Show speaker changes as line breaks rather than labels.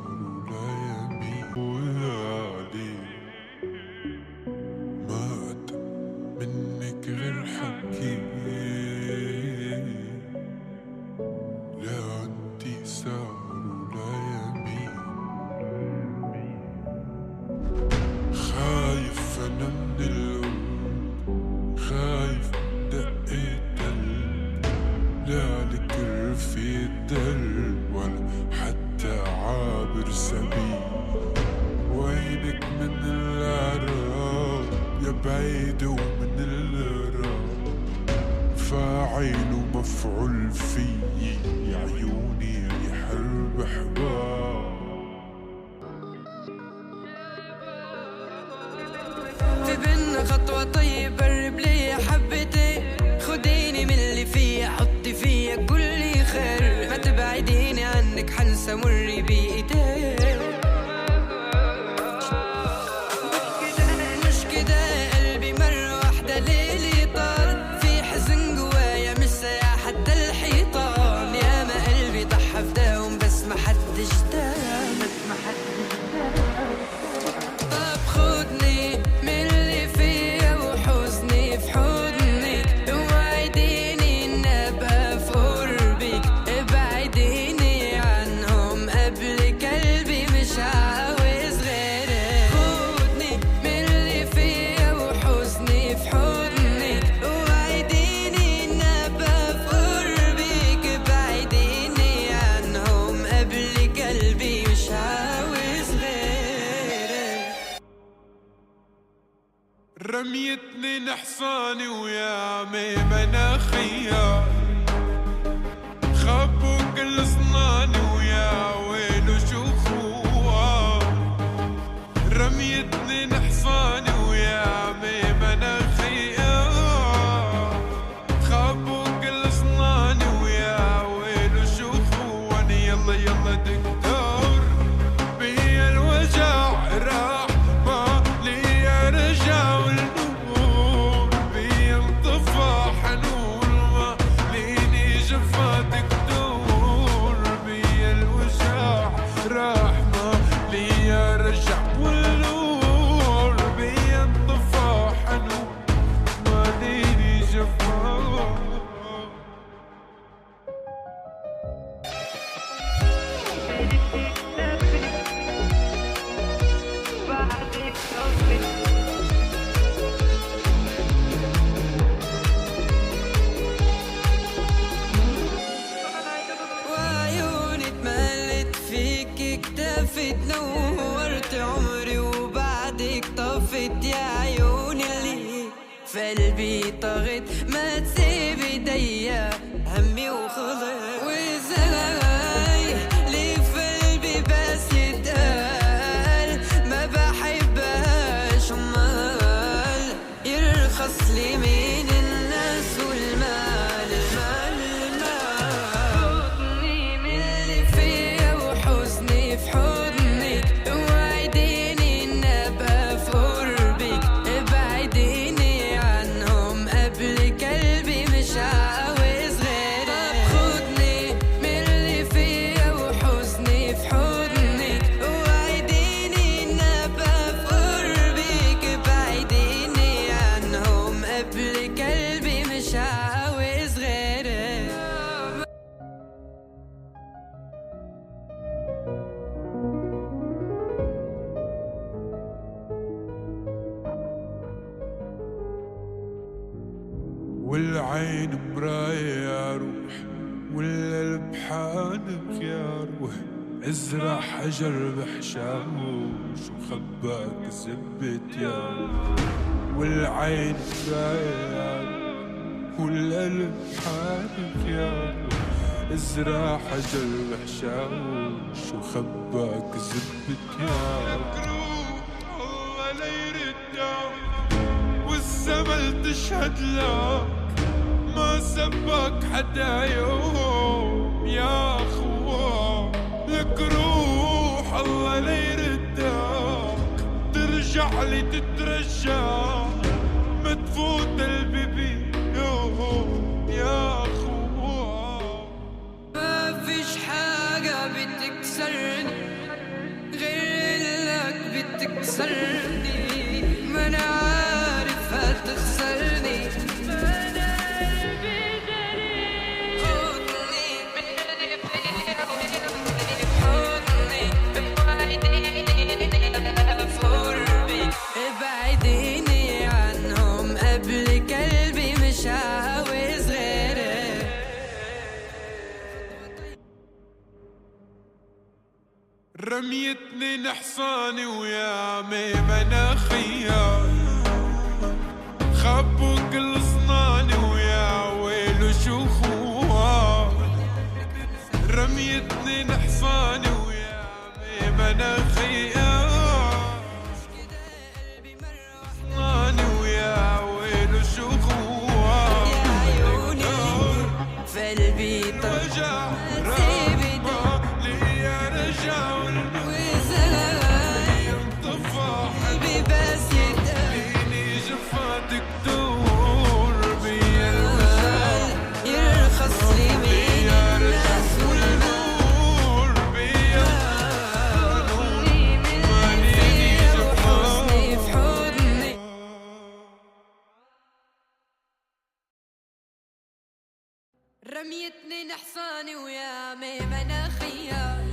ولا يمين وعلي ما أتى منك غير حكي لا عندي سعر ولا يمين خايف أنا من القلب خايف من دقة قلب لا لك في الدرب ولا حتى عابر سبيل وينك من العراق يا بعيد ومن الغراب فاعل ومفعول فيي يا عيوني يا حرب حباب
في بينا خطوة طيب قرب لي حبتين خديني من اللي فيا حطي فيا كل خير ما تبعديني عنك حنسى مري بإيديك مش كده قلبي مرة واحدة ليلي طار في حزن جوايا مش سايع حتى الحيطان يا ما قلبي ضحى فداهم بس ما حدش دام طب خدني من اللي فيا وحزني في حضنك وعديني ان ابقى في قربك ابعديني عنهم قبل قلبي مش عاوز غيرك خدني من اللي فيا وحزني في حضنك وعديني ان ابقى في قربك ابعديني عنهم قبل قلبي مش عاوز غيرك
رميتني نحصاني ويا عمي مناخية خبوا كل صناني ويا ويلو شو خوان رميتني نحصاني ويا عمي مناخية خبوا كل صناني ويا ويلو شو خوان يلا يلا دكتور بيا الوجع راح ما لي رجع والنور بيا انطفى حنون ما ليني جفا دكتور بيا الوجع راح ما لي رجع والنور بيا انطفى حنون ما ليني جفا
وعيوني اتملت فيك اكتفت نورت عمري وبعدك طفت يا عيوني اللي في قلبي طغت ما تسيب ايديا همي وخلص وازاي ليه في قلبي بس يتقال ما بحبهاش امال يرخص لي من الناس والمال خدني من اللي فيا وحزني في حضنك وعديني ان ابقى في قربك ابعديني عنهم قبل قلبي مش عاوز غيرك طب خدني من اللي فيا وحزني في حضنك وعديني ان ابقى في قربك ابعديني عنهم قبل قلبي مش عاوز غيرك
والعين مراية يا روح والقلب حانك يا روح ازرع حجر بحشاوش وخباك زبت يا روح والعين مراية يا روح والقلب حانك يا روح ازرع حجر بحشاوش وخباك زبت يا روح الله لا يردك والزمن تشهد لك ما سبك حدا يوم يا اخوان لك روح الله لا يردك ترجع لي تترجى ما تفوت البيبي يا اخوان
ما فيش حاجة بتكسرني
رميتني نحصاني ويا مناخية، خبوا كل صناني ويا ويلو شو خوها. رميتني نحصاني ويا مناخية، صناني ويا ويلو شو خوها.
يا عيوني في قلبي
رجع
رميتني نحصاني ويا مناخية،